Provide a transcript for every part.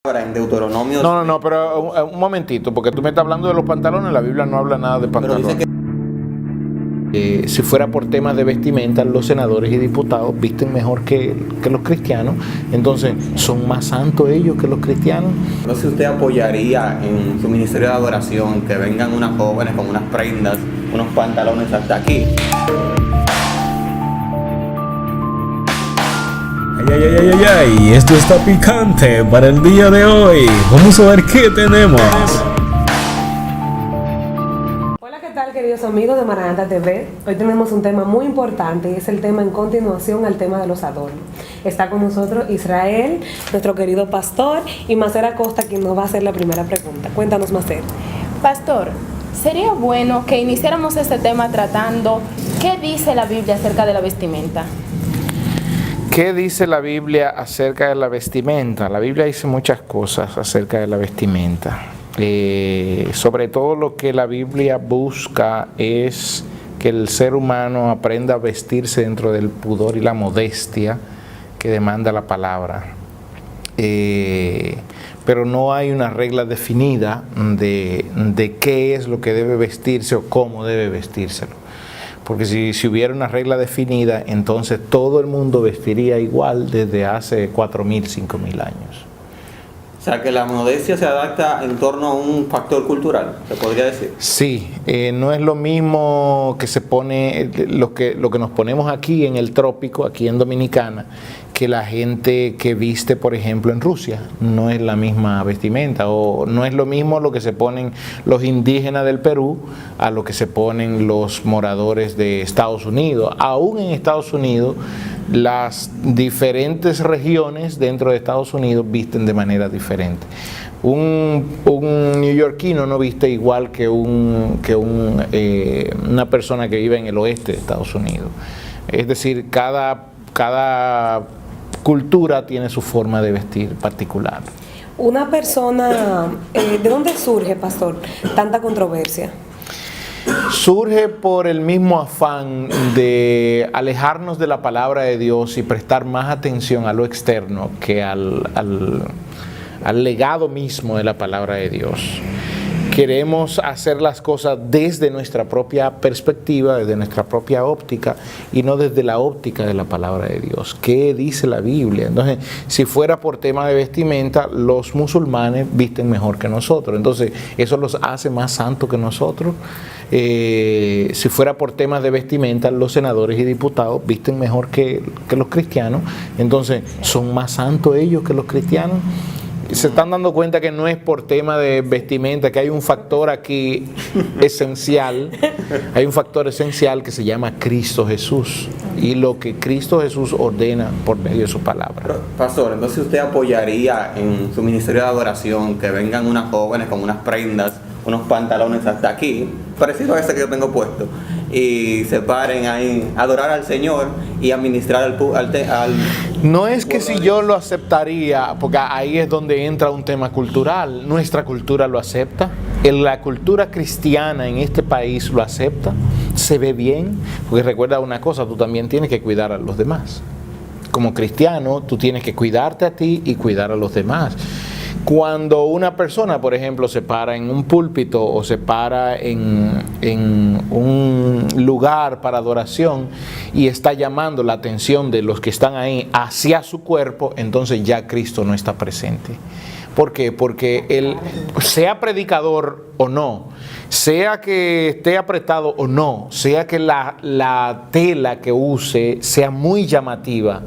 En Deuteronomio. No, pero un momentito, porque tú me estás hablando de los pantalones, la Biblia no habla nada de pantalones. Pero dice Si fuera por temas de vestimenta, los senadores y diputados visten mejor que los cristianos, entonces son más santos ellos que los cristianos. no sé si usted apoyaría en su ministerio de adoración que vengan unas jóvenes con unas prendas, unos pantalones hasta aquí. Ay, esto está picante para el día de hoy. Vamos a ver qué tenemos. Hola, ¿qué tal, queridos amigos de Maranata TV? Hoy tenemos un tema muy importante y es el tema en continuación al tema de los adornos. Está con nosotros Israel, nuestro querido pastor, y Macer Acosta, quien nos va a hacer la primera pregunta. Cuéntanos, Macer. Pastor, sería bueno que iniciáramos este tema tratando qué dice la Biblia acerca de la vestimenta. ¿Qué dice la Biblia acerca de la vestimenta? La Biblia dice muchas cosas acerca de la vestimenta. Sobre todo lo que la Biblia busca es que el ser humano aprenda a vestirse dentro del pudor y la modestia que demanda la palabra. Pero no hay una regla definida de qué es lo que debe vestirse o cómo debe vestírselo. Porque si hubiera una regla definida, entonces todo el mundo vestiría igual desde hace 4.000, 5.000 años. O sea, que la modestia se adapta en torno a un factor cultural, se podría decir. Sí, no es lo mismo que se pone, lo que nos ponemos aquí en el trópico, aquí en Dominicana, que la gente que viste, por ejemplo, en Rusia. No es la misma vestimenta, o no es lo mismo lo que se ponen los indígenas del Perú a lo que se ponen los moradores de Estados Unidos. Aún en Estados Unidos, las diferentes regiones dentro de Estados Unidos visten de manera diferente. Un neoyorquino no viste igual que una persona que vive en el oeste de Estados Unidos. Es decir, cada cultura tiene su forma de vestir particular. Una persona, ¿de dónde surge, pastor, tanta controversia? Surge por el mismo afán de alejarnos de la palabra de Dios y prestar más atención a lo externo que al legado mismo de la palabra de Dios. Queremos hacer las cosas desde nuestra propia perspectiva, desde nuestra propia óptica y no desde la óptica de la palabra de Dios. ¿Qué dice la Biblia? Entonces, si fuera por tema de vestimenta, los musulmanes visten mejor que nosotros. Entonces, eso los hace más santos que nosotros. Si fuera por temas de vestimenta, los senadores y diputados visten mejor que los cristianos. Entonces, son más santos ellos que los cristianos. Se están dando cuenta que no es por tema de vestimenta, que hay un factor aquí esencial, hay un factor esencial que se llama Cristo Jesús y lo que Cristo Jesús ordena por medio de su palabra. Pero, pastor, entonces usted apoyaría en su ministerio de adoración que vengan unas jóvenes con unas prendas, unos pantalones hasta aquí, parecido a ese que yo tengo puesto, y se paren ahí a adorar al Señor y administrar al No es que si yo lo aceptaría, porque ahí es donde entra un tema cultural. Nuestra cultura lo acepta, la cultura cristiana en este país lo acepta, se ve bien, porque recuerda una cosa, tú también tienes que cuidar a los demás. Como cristiano, tú tienes que cuidarte a ti y cuidar a los demás. Cuando una persona, por ejemplo, se para en un púlpito o se para en un lugar para adoración y está llamando la atención de los que están ahí hacia su cuerpo, entonces ya Cristo no está presente. ¿Por qué? Porque él, sea predicador o no, sea que esté apretado o no, sea que la tela que use sea muy llamativa,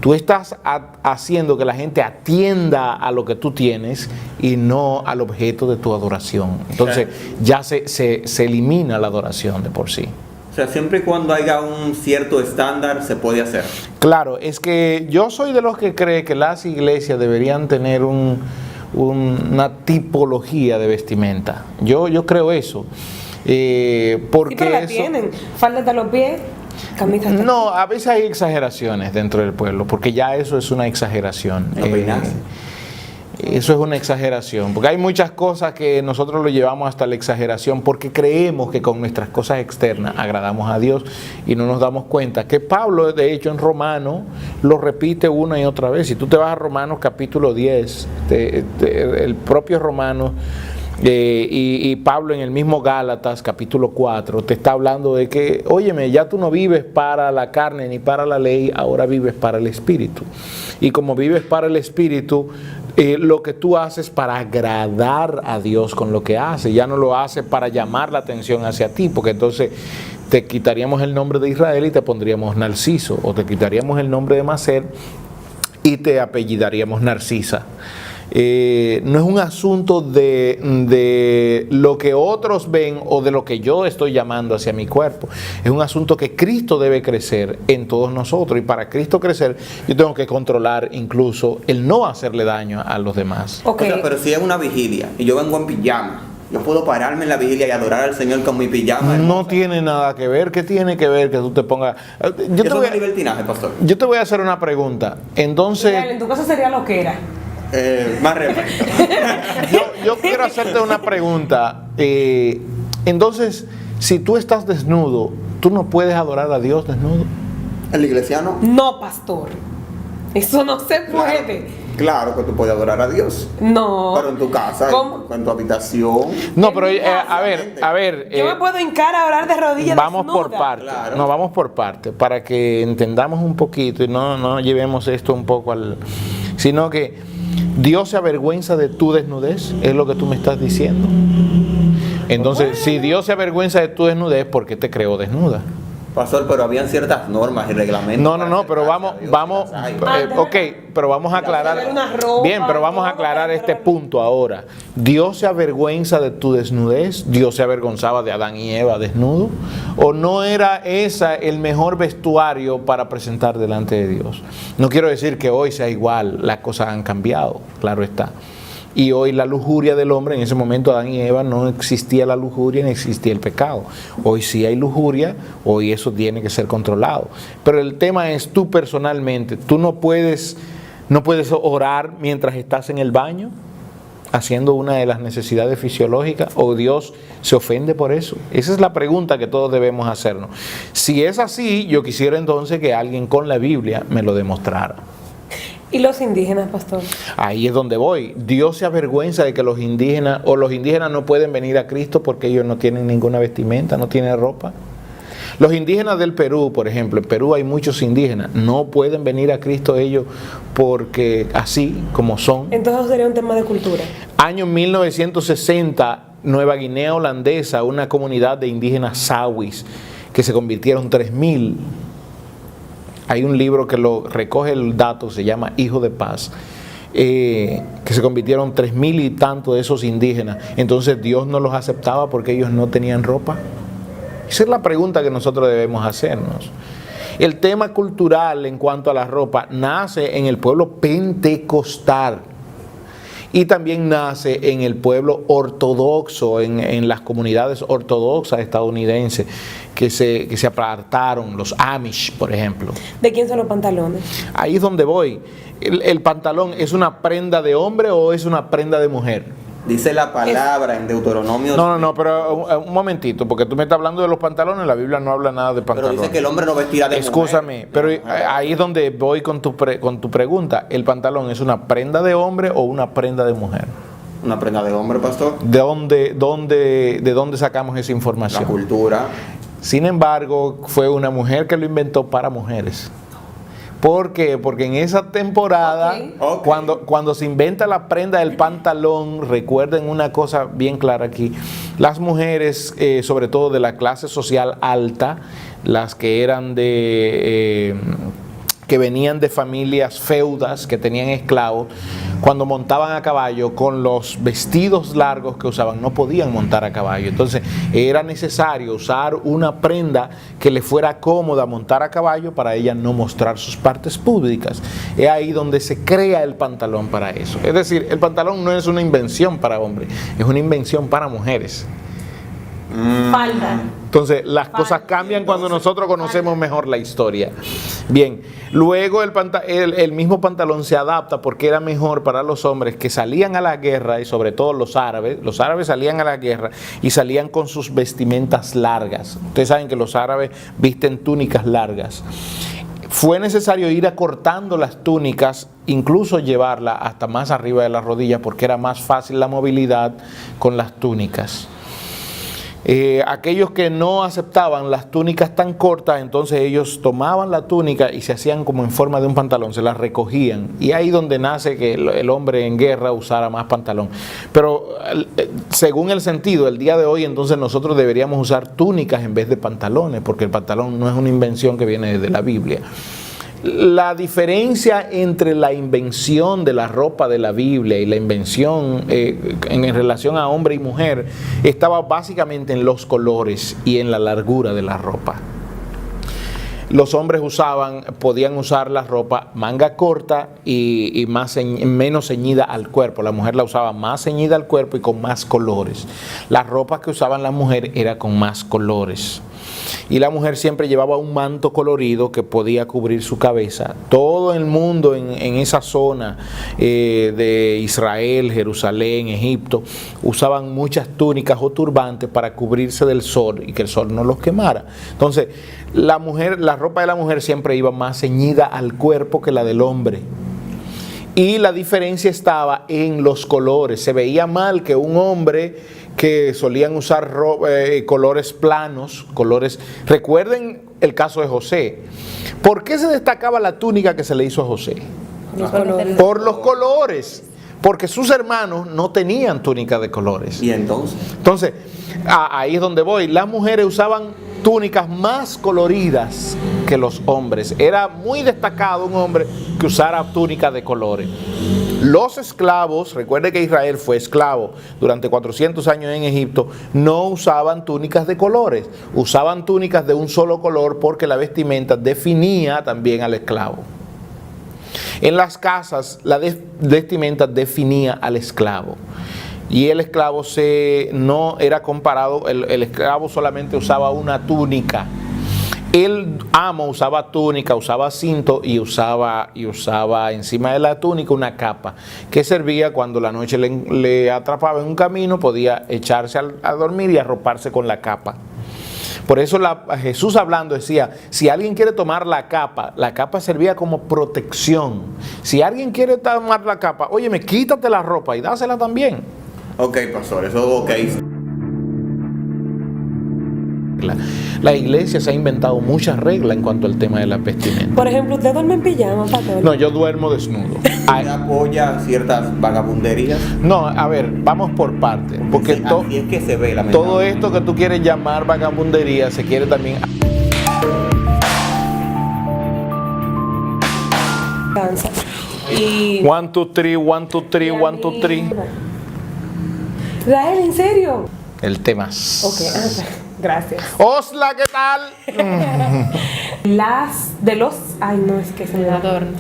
tú estás haciendo que la gente atienda a lo que tú tienes y no al objeto de tu adoración. Entonces ya se elimina la adoración de por sí. O sea, siempre y cuando haya un cierto estándar se puede hacer. Claro, es que yo soy de los que cree que las iglesias deberían tener una tipología de vestimenta. Yo creo eso. Porque Sí, pero la tienen, falda hasta los pies. No, a veces hay exageraciones dentro del pueblo, porque ya eso es una exageración. Eso es una exageración, porque hay muchas cosas que nosotros lo llevamos hasta la exageración porque creemos que con nuestras cosas externas agradamos a Dios y no nos damos cuenta que Pablo, de hecho, en Romanos lo repite una y otra vez. Si tú te vas a Romanos capítulo 10, el propio Romanos y Pablo en el mismo Gálatas capítulo 4 te está hablando de que, óyeme, ya tú no vives para la carne ni para la ley, ahora vives para el Espíritu. Y como vives para el Espíritu, lo que tú haces para agradar a Dios con lo que haces, ya no lo haces para llamar la atención hacia ti, porque entonces te quitaríamos el nombre de Israel y te pondríamos Narciso, o te quitaríamos el nombre de Macer y te apellidaríamos Narcisa. No es un asunto de lo que otros ven o de lo que yo estoy llamando hacia mi cuerpo. Es un asunto que Cristo debe crecer en todos nosotros, y para Cristo crecer yo tengo que controlar incluso el no hacerle daño a los demás. Okay. O sea, pero si es una vigilia y yo vengo en pijama, yo puedo pararme en la vigilia y adorar al Señor con mi pijama. No tiene nada que ver. ¿Qué tiene que ver que tú te pongas? Yo te voy a libertinaje, pastor. Yo te voy a hacer una pregunta. Entonces, Real, en tu caso sería lo que era. Más respeto. yo quiero hacerte una pregunta. Entonces, si tú estás desnudo, ¿tú no puedes adorar a Dios desnudo? ¿El iglesiano? No, pastor. Eso no se puede. Claro que tú puedes adorar a Dios. No. Pero en tu casa, ¿Cómo? en tu habitación. No, pero a ver. Yo me puedo hincar a orar de rodillas. Vamos por desnuda. parte, Claro. no, vamos por parte, para que entendamos un poquito y no llevemos esto un poco sino que Dios se avergüenza de tu desnudez, es lo que tú me estás diciendo. Entonces, si Dios se avergüenza de tu desnudez, ¿por qué te creó desnuda? Pastor, pero habían ciertas normas y reglamentos. No, pero vamos, ok, pero vamos a aclarar. Una ropa, Bien, pero vamos a todo aclarar para este entrar. punto ahora. ¿Dios se avergüenza de tu desnudez? ¿Dios se avergonzaba de Adán y Eva desnudo? ¿O no era esa el mejor vestuario para presentar delante de Dios? No quiero decir que hoy sea igual, las cosas han cambiado, claro está. Y hoy la lujuria del hombre, en ese momento Adán y Eva no existía la lujuria ni existía el pecado. Hoy sí hay lujuria, hoy eso tiene que ser controlado. Pero el tema es tú personalmente, tú no puedes orar mientras estás en el baño haciendo una de las necesidades fisiológicas, o Dios se ofende por eso. Esa es la pregunta que todos debemos hacernos. Si es así, yo quisiera entonces que alguien con la Biblia me lo demostrara. ¿Y los indígenas, pastor? Ahí es donde voy. Dios se avergüenza de que los indígenas no pueden venir a Cristo porque ellos no tienen ninguna vestimenta, no tienen ropa. Los indígenas del Perú, por ejemplo, en Perú hay muchos indígenas, no pueden venir a Cristo ellos porque así como son. Entonces sería un tema de cultura. Año 1960, Nueva Guinea Holandesa, una comunidad de indígenas sawis que se convirtieron 3,000. Hay un libro que lo recoge el dato, se llama Hijo de Paz, que se convirtieron 3,000 y tanto de esos indígenas. Entonces Dios no los aceptaba porque ellos no tenían ropa. Esa es la pregunta que nosotros debemos hacernos. El tema cultural en cuanto a la ropa nace en el pueblo pentecostal y también nace en el pueblo ortodoxo, en las comunidades ortodoxas estadounidenses que se apartaron, los Amish, por ejemplo. ¿De quién son los pantalones? Ahí es donde voy. ¿El pantalón es una prenda de hombre o es una prenda de mujer? Dice la palabra en Deuteronomio. No, pero un momentito, porque tú me estás hablando de los pantalones, la Biblia no habla nada de Pero pantalones. dice que el hombre no vestirá de Escúchame, mujer. pero ahí es donde voy con tu pregunta. ¿El pantalón es una prenda de hombre o una prenda de mujer? Una prenda de hombre, pastor. ¿De dónde sacamos esa información? La cultura. Sin embargo, fue una mujer que lo inventó para mujeres. ¿Por qué? Porque en esa temporada, Ok. Cuando se inventa la prenda del pantalón, recuerden una cosa bien clara aquí, las mujeres, sobre todo de la clase social alta, las que eran que venían de familias feudas, que tenían esclavos, cuando montaban a caballo, con los vestidos largos que usaban, no podían montar a caballo. Entonces era necesario usar una prenda que le fuera cómoda montar a caballo para ella no mostrar sus partes públicas. Es ahí donde se crea el pantalón para eso. Es decir, el pantalón no es una invención para hombres, es una invención para mujeres. Falda. Entonces, las cosas cambian cuando nosotros conocemos mejor la historia. Bien, luego el mismo pantalón se adapta porque era mejor para los hombres que salían a la guerra, y sobre todo los árabes salían a la guerra y salían con sus vestimentas largas. Ustedes saben que los árabes visten túnicas largas. Fue necesario ir acortando las túnicas, incluso llevarlas hasta más arriba de las rodillas, porque era más fácil la movilidad con las túnicas. Aquellos que no aceptaban las túnicas tan cortas, entonces ellos tomaban la túnica y se hacían como en forma de un pantalón, se las recogían. Y ahí donde nace que el hombre en guerra usara más pantalón. Pero según el sentido, el día de hoy entonces nosotros deberíamos usar túnicas en vez de pantalones, porque el pantalón no es una invención que viene de la Biblia. La diferencia entre la invención de la ropa de la Biblia y la invención en relación a hombre y mujer estaba básicamente en los colores y en la largura de la ropa. Los hombres podían usar la ropa manga corta y menos ceñida al cuerpo. La mujer la usaba más ceñida al cuerpo y con más colores. La ropa que usaban las mujeres era con más colores. Y la mujer siempre llevaba un manto colorido que podía cubrir su cabeza. Todo el mundo en esa zona de Israel, Jerusalén, Egipto, usaban muchas túnicas o turbantes para cubrirse del sol y que el sol no los quemara. Entonces, la ropa de la mujer siempre iba más ceñida al cuerpo que la del hombre. Y la diferencia estaba en los colores. Se veía mal que un hombre que solían usar colores planos, recuerden el caso de José. ¿Por qué se destacaba la túnica que se le hizo a José? Por los colores. Porque sus hermanos no tenían túnica de colores. ¿Y entonces? Entonces, ahí es donde voy. Las mujeres usaban túnicas más coloridas que los hombres. Era muy destacado un hombre que usara túnicas de colores. Los esclavos, recuerde que Israel fue esclavo durante 400 años en Egipto, no usaban túnicas de colores, usaban túnicas de un solo color porque la vestimenta definía también al esclavo. En las casas la vestimenta definía al esclavo. Y el esclavo no era comparado, el esclavo solamente usaba una túnica. El amo usaba túnica, usaba cinto y usaba encima de la túnica una capa que servía cuando la noche le atrapaba en un camino, podía echarse a dormir y arroparse con la capa. Por eso Jesús hablando decía, si alguien quiere tomar la capa servía como protección. Si alguien quiere tomar la capa, óyeme, quítate la ropa y dásela también. Ok, pastor, eso ok. La iglesia se ha inventado muchas reglas en cuanto al tema de la vestimenta. Por ejemplo, ¿usted duerme en pijama, pastor? No, yo duermo desnudo. ¿Usted apoya ciertas vagabunderías? No, a ver, vamos por partes. Porque Así es que se ve, todo esto que tú quieres llamar vagabundería se quiere también... Cansa. Y... 1, 2, 3, 1, 2, 3, 1, 2, 3. Rael, ¿en serio? El tema. Ok, gracias. Osla, ¿qué tal? Ay, no, es que se me Adorno.